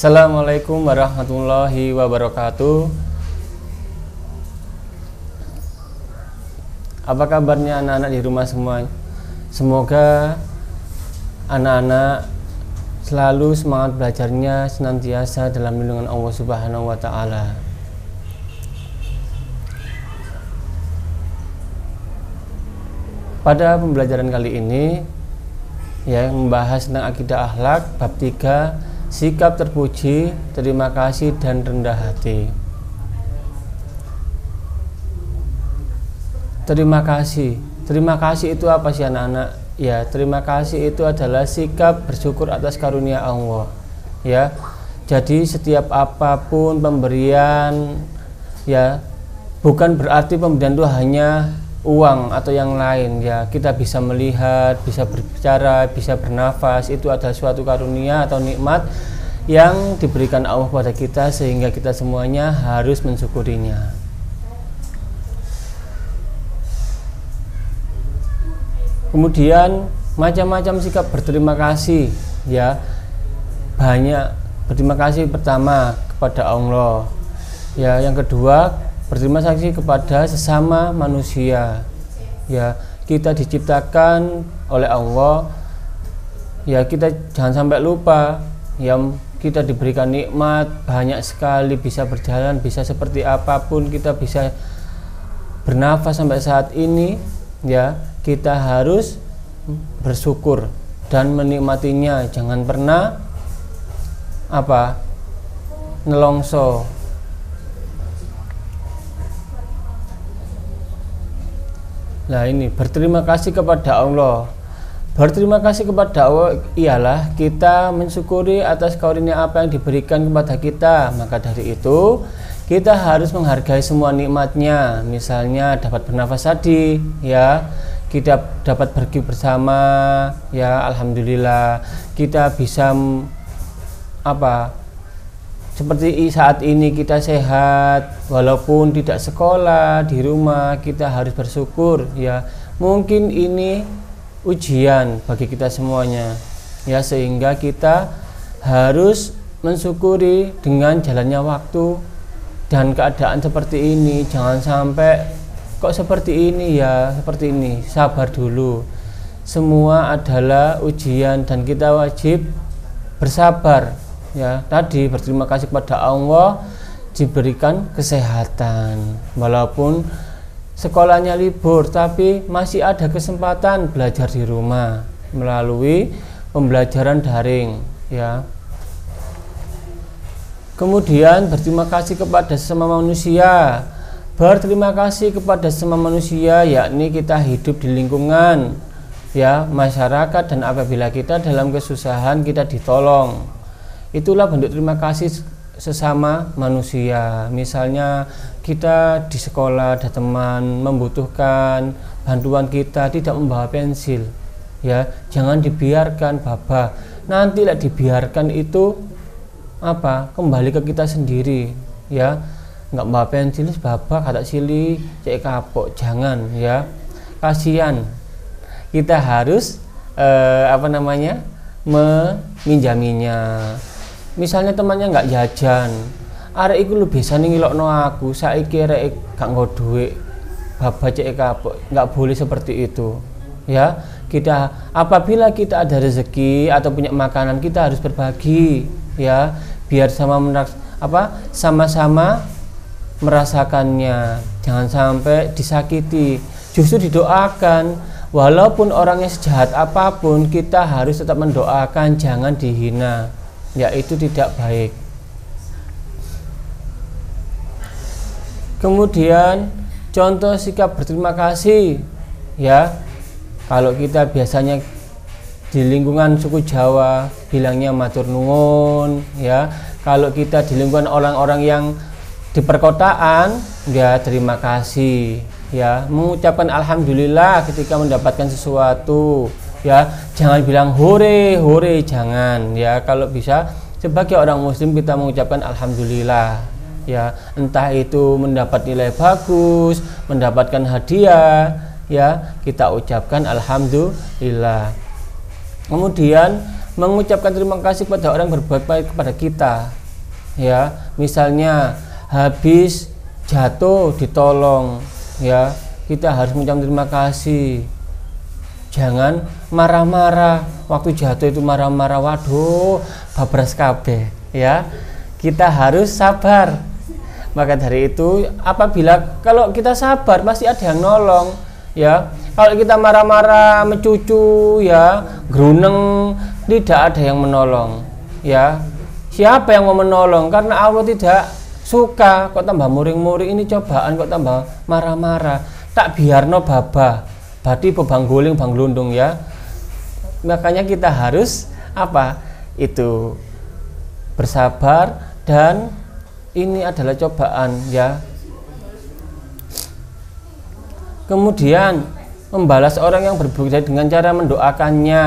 Assalamualaikum warahmatullahi wabarakatuh. Apa kabarnya anak-anak di rumah semua? Semoga anak-anak selalu semangat belajarnya, senantiasa dalam lindungan Allah Subhanahu wa Ta'ala. Pada pembelajaran kali ini membahas tentang akidah akhlak bab 3, sikap terpuji, terima kasih dan rendah hati. Terima kasih itu apa sih anak-anak? Ya, terima kasih itu adalah sikap bersyukur atas karunia Allah. Ya, jadi setiap apapun pemberian, ya, bukan berarti pemberian itu hanya uang atau yang lain. Ya, kita bisa melihat, bisa berbicara, bisa bernafas, itu adalah suatu karunia atau nikmat yang diberikan Allah pada kita, sehingga kita semuanya harus mensyukurinya. Kemudian macam-macam sikap berterima kasih, ya, banyak. Berterima kasih pertama kepada Allah, ya, yang kedua berterima kasih kepada sesama manusia. Ya, kita diciptakan oleh Allah, ya, kita jangan sampai lupa, ya, kita diberikan nikmat banyak sekali, bisa berjalan, bisa seperti apapun, kita bisa bernafas sampai saat ini, ya, kita harus bersyukur dan menikmatinya. Jangan pernah nelongso. Nah, ini berterima kasih kepada Allah. Berterima kasih kepada Allah ialah kita mensyukuri atas karunia apa yang diberikan kepada kita. Maka dari itu kita harus menghargai semua nikmatnya. Misalnya dapat bernafas tadi, ya, kita dapat pergi bersama, ya, alhamdulillah. Kita bisa seperti saat ini kita sehat, walaupun tidak sekolah, di rumah, kita harus bersyukur, ya. Mungkin ini ujian bagi kita semuanya, ya, sehingga kita harus mensyukuri dengan jalannya waktu dan keadaan seperti ini. Jangan sampai kok seperti ini, ya, seperti ini. Sabar dulu. Semua adalah ujian dan kita wajib bersabar. Ya, tadi berterima kasih kepada Allah diberikan kesehatan, walaupun sekolahnya libur, tapi masih ada kesempatan belajar di rumah melalui pembelajaran daring, ya. Kemudian berterima kasih kepada sesama manusia. Berterima kasih kepada sesama manusia, yakni kita hidup di lingkungan, ya, masyarakat, dan apabila kita dalam kesusahan kita ditolong. Itulah bentuk terima kasih sesama manusia. Misalnya kita di sekolah ada teman membutuhkan bantuan kita, tidak membawa pensil, ya, jangan dibiarkan babah. Nanti lah dibiarkan itu kembali ke kita sendiri, ya. Nggak membawa pensil babah kata sili cek kapok, jangan, ya, kasihan. Kita harus meminjaminya. Misalnya temannya nggak jajan, arek iku lu bisa ngilokno aku, saiki arek gak nggo duit, babah cek kapok. Nggak boleh seperti itu, ya. Kita apabila kita ada rezeki atau punya makanan, kita harus berbagi, ya, biar sama-sama merasakannya. Jangan sampai disakiti, justru didoakan. Walaupun orangnya sejahat apapun, kita harus tetap mendoakan, jangan dihina. Ya, itu tidak baik. Kemudian contoh sikap berterima kasih, ya, kalau kita biasanya di lingkungan suku Jawa bilangnya matur nuwun, ya. Kalau kita di lingkungan orang-orang yang di perkotaan, ya, terima kasih, ya, mengucapkan alhamdulillah ketika mendapatkan sesuatu. Ya, jangan bilang hore, jangan, ya. Kalau bisa sebagai orang muslim kita mengucapkan alhamdulillah, ya, entah itu mendapat nilai bagus, mendapatkan hadiah, ya, kita ucapkan alhamdulillah. Kemudian mengucapkan terima kasih kepada orang yang berbuat baik kepada kita. Ya, misalnya habis jatuh ditolong, ya, kita harus mengucapkan terima kasih. Jangan marah-marah waktu jatuh itu, marah-marah, waduh babras kabeh, ya. Kita harus sabar. Maka dari itu, apabila kalau kita sabar pasti ada yang nolong, ya. Kalau kita marah-marah, mencucu, ya, gruneng, tidak ada yang menolong, ya. Siapa yang mau menolong? Karena Allah tidak suka. Kok tambah muring-muring, ini cobaan kok tambah marah-marah. Tak biarno babah, badi bebang guling bang glundung, ya. Makanya kita harus apa? Itu bersabar, dan ini adalah cobaan, ya. Kemudian membalas orang yang berbuat baik dengan cara mendoakannya,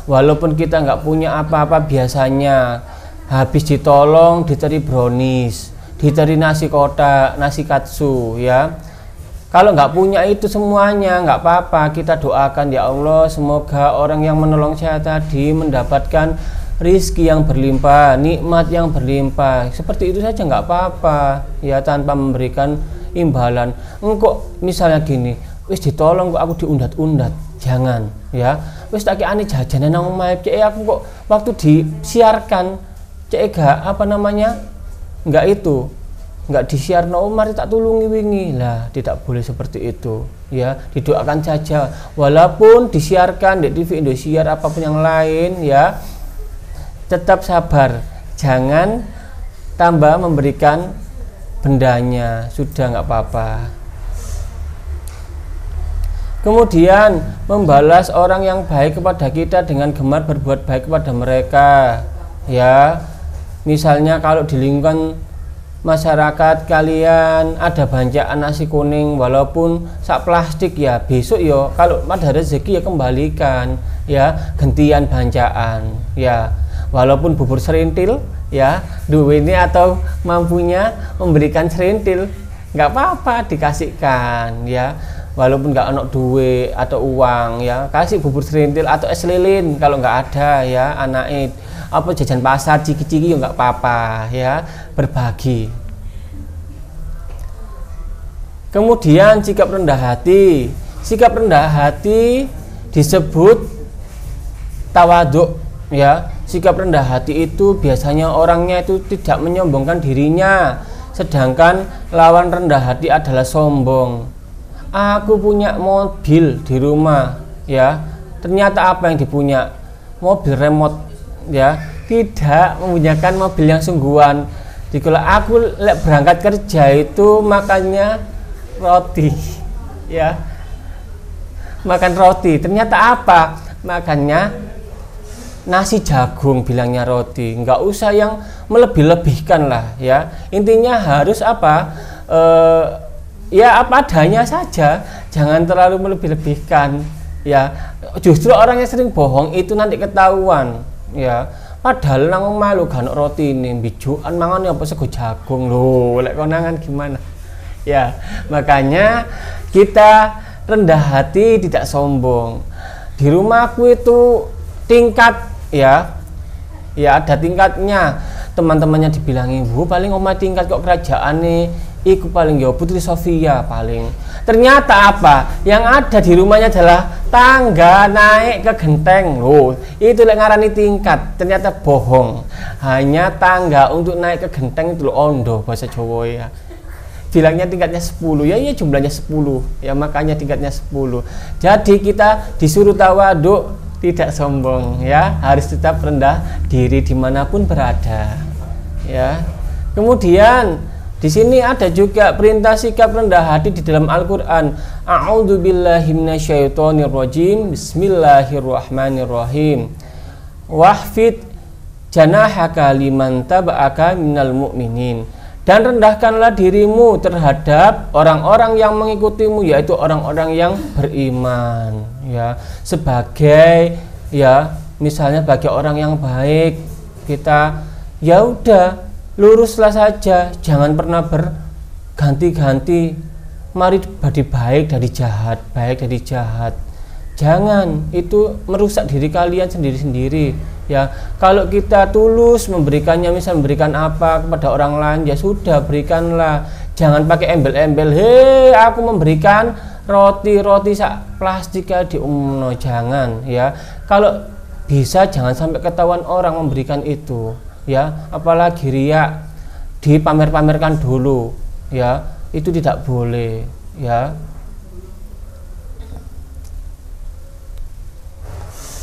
walaupun kita nggak punya apa-apa. Biasanya habis ditolong diteri brownies, diteri nasi kotak, nasi katsu, ya. Kalau nggak punya itu semuanya, nggak apa-apa, kita doakan, ya Allah, semoga orang yang menolong saya tadi mendapatkan rizki yang berlimpah, nikmat yang berlimpah. Seperti itu saja nggak apa-apa, ya, tanpa memberikan imbalan. Engkau misalnya gini, wis ditolong kok aku diundat-undat, jangan, ya. Wis tak ane jajanan nang omahe, cek aku kok waktu disiarkan cek gak apa namanya, nggak itu, nggak disiarno mari tak tulungi wingi lah. Tidak boleh seperti itu, ya. Didoakan saja, walaupun disiarkan di TV Indosiar apapun yang lain, ya, tetap sabar, jangan tambah memberikan bendanya, sudah nggak apa-apa. Kemudian membalas orang yang baik kepada kita dengan gemar berbuat baik kepada mereka, ya. Misalnya kalau di lingkungan masyarakat kalian ada banjaan nasi kuning, walaupun sak plastik, ya, besok yo kalau ada rezeki ya kembalikan, ya, gantian banjaan, ya. Walaupun bubur serintil, ya, duitnya atau mampunya memberikan serintil, nggak apa-apa, dikasihkan, ya. Walaupun nggak ada duit atau uang, ya, kasih bubur serintil atau es lilin kalau nggak ada, ya, anak apa jajan pasar ciki-ciki ya nggak apa-apa, ya, berbagi. Kemudian sikap rendah hati. Sikap rendah hati disebut tawaduk, ya. Sikap rendah hati itu biasanya orangnya itu tidak menyombongkan dirinya, sedangkan lawan rendah hati adalah sombong. Aku punya mobil di rumah, ya, ternyata apa yang dipunya? Mobil remote, ya, tidak menggunakan mobil yang sungguhan. Kalau aku berangkat kerja itu makannya roti, ya, makan roti, ternyata apa? Makannya nasi jagung, bilangnya roti. Nggak usah yang melebih-lebihkan lah, ya. Intinya harus apa? Ya apa adanya saja, jangan terlalu melebih-lebihkan, ya. Justru orang yang sering bohong itu nanti ketahuan, ya. Padahal nang malu kan roti ini bijuan mangan apa sego jagung lho, lek konangan gimana, ya. Makanya kita rendah hati, tidak sombong. Di rumahku itu tingkat, ya, ya, ada tingkatnya. Teman-temannya dibilangi, bu paling omah tingkat kok kerajaan nih, iku paling ya Putri Sofia paling. Ternyata apa? Yang ada di rumahnya adalah tangga naik ke genteng. Loh, itu lek ngarani tingkat, ternyata bohong. Hanya tangga untuk naik ke genteng itu loh, ondo bahasa Jawa, ya. Bilangnya tingkatnya 10, ya, iya jumlahnya 10, ya, makanya tingkatnya 10. Jadi kita disuruh tawaduk, tidak sombong, ya, harus tetap rendah diri dimanapun berada, ya. Kemudian di sini ada juga perintah sikap rendah hati di dalam Al-Quran. A'udzubillahi minasyaitonirrajim. Bismillahirrahmanirrahim. Wahfid janahaka liman taba'aka minal mu'minin. Dan rendahkanlah dirimu terhadap orang-orang yang mengikutimu, yaitu orang-orang yang beriman, ya. Sebagai, ya, misalnya bagi orang yang baik, kita ya udah luruslah saja, jangan pernah berganti-ganti. Mari badi baik dari jahat, baik dari jahat. Jangan, itu merusak diri kalian sendiri-sendiri, Ya, kalau kita tulus memberikannya, misal memberikan apa kepada orang lain, ya sudah berikanlah. Jangan pakai embel-embel, hei aku memberikan roti sak plastik di umno, jangan ya. Kalau bisa jangan sampai ketahuan orang memberikan itu ya, apalagi riya, dipamer-pamerkan dulu ya, itu tidak boleh ya.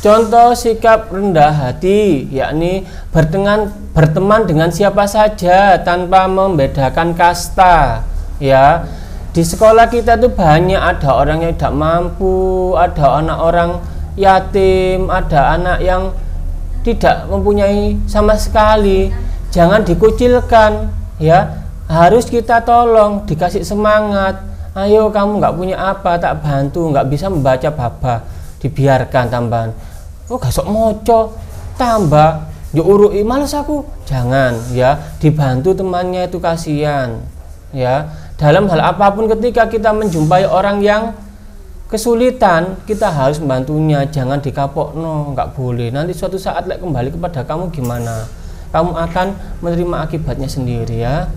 Contoh sikap rendah hati, yakni berteman dengan siapa saja tanpa membedakan kasta ya. Di sekolah kita tuh banyak, ada orang yang tidak mampu, ada anak orang yatim, ada anak yang tidak mempunyai sama sekali. Jangan dikucilkan ya, harus kita tolong, dikasih semangat. Ayo kamu nggak punya apa, tak bantu, nggak bisa membaca baba, dibiarkan tambahan. Oh gak sok moco, tambah ya urui, males aku, jangan ya, dibantu temannya itu, kasihan ya. Dalam hal apapun ketika kita menjumpai orang yang kesulitan, kita harus membantunya, jangan dikapokno, nggak boleh. Nanti suatu saat kembali kepada kamu gimana, kamu akan menerima akibatnya sendiri ya.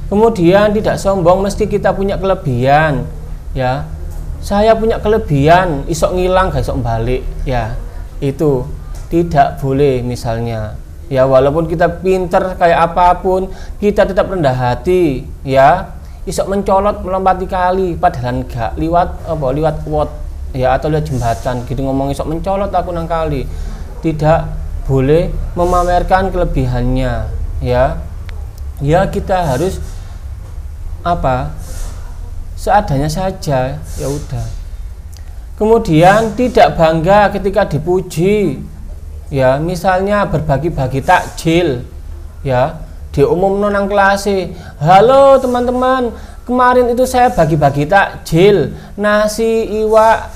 Kemudian tidak sombong, mesti kita punya kelebihan ya. Saya punya kelebihan, isok ngilang gak isok balik ya, itu tidak boleh misalnya ya. Walaupun kita pinter kayak apapun, kita tetap rendah hati ya. Isok mencolot melompati kali padahal enggak, liwat kuot ya, atau lihat jembatan gitu ngomong isok mencolot aku nang kali. Tidak boleh memamerkan kelebihannya ya. Ya kita harus seadanya saja ya udah. Kemudian tidak bangga ketika dipuji ya, misalnya berbagi-bagi takjil ya, diumumno nang kelas, halo teman-teman, kemarin itu saya bagi-bagi takjil, nasi iwak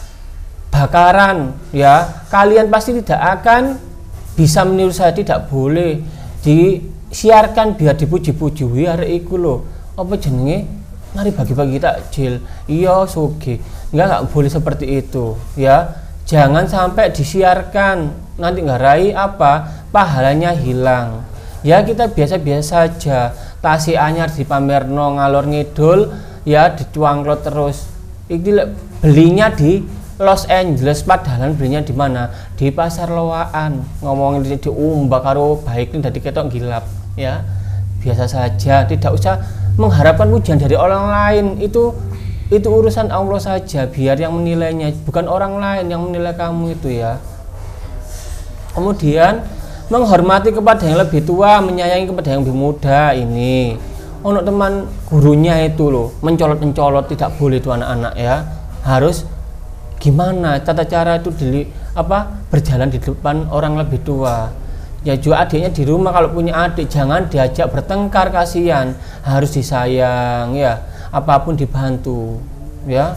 bakaran ya, kalian pasti tidak akan bisa meniru saya. Tidak boleh disiarkan biar dipuji-puji, hari iku lho apa jenenge, mari bagi-bagi takjil, iya sugi. Nggak boleh seperti itu ya. Jangan sampai disiarkan, nanti ngarai pahalanya hilang ya. Kita biasa-biasa saja, tasi anyar dipamerno ngalor ngidul ya, dicuangklot terus. Ini belinya di Los Angeles, padahal belinya di mana? Di pasar Lowaan. Ngomongin diumbak karo baik ini dari ketok gilap ya. Biasa saja, tidak usah mengharapkan pujian dari orang lain. Itu urusan Allah saja, biar yang menilainya, bukan orang lain yang menilai kamu itu ya. Kemudian menghormati kepada yang lebih tua, menyayangi kepada yang lebih muda. Ini untuk teman gurunya itu loh, mencolot-mencolot, tidak boleh itu anak-anak ya. Harus gimana tata cara itu berjalan di depan orang lebih tua. Ya juga adiknya di rumah, kalau punya adik jangan diajak bertengkar, kasihan, harus disayang ya, apapun dibantu ya.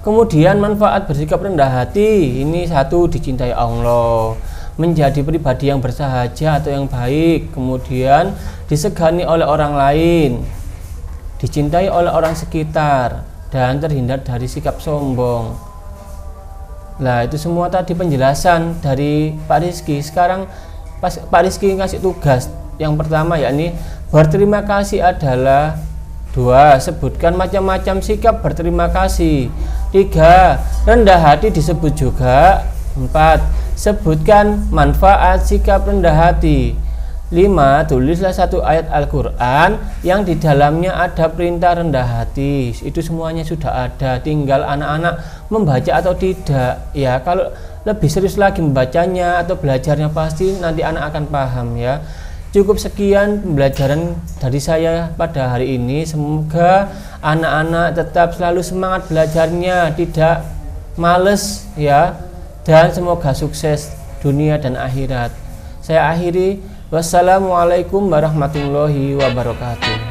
Kemudian manfaat bersikap rendah hati, ini satu, dicintai Allah, menjadi pribadi yang bersahaja atau yang baik, kemudian disegani oleh orang lain, dicintai oleh orang sekitar, dan terhindar dari sikap sombong. Nah itu semua tadi penjelasan dari Pak Rizky. Sekarang Pak Rizky ngasih tugas yang pertama, yakni berterima kasih adalah 2. Sebutkan macam-macam sikap berterima kasih. 3. Rendah hati disebut juga. 4. Sebutkan manfaat sikap rendah hati. 5. Tulislah satu ayat Al-Quran yang di dalamnya ada perintah rendah hati. Itu semuanya sudah ada, tinggal anak-anak membaca atau tidak ya. Kalau lebih serius lagi membacanya atau belajarnya, pasti nanti anak akan paham ya. Cukup sekian pembelajaran dari saya pada hari ini. Semoga anak-anak tetap selalu semangat belajarnya, tidak males ya, dan semoga sukses dunia dan akhirat. Saya akhiri, wassalamualaikum warahmatullahi wabarakatuh.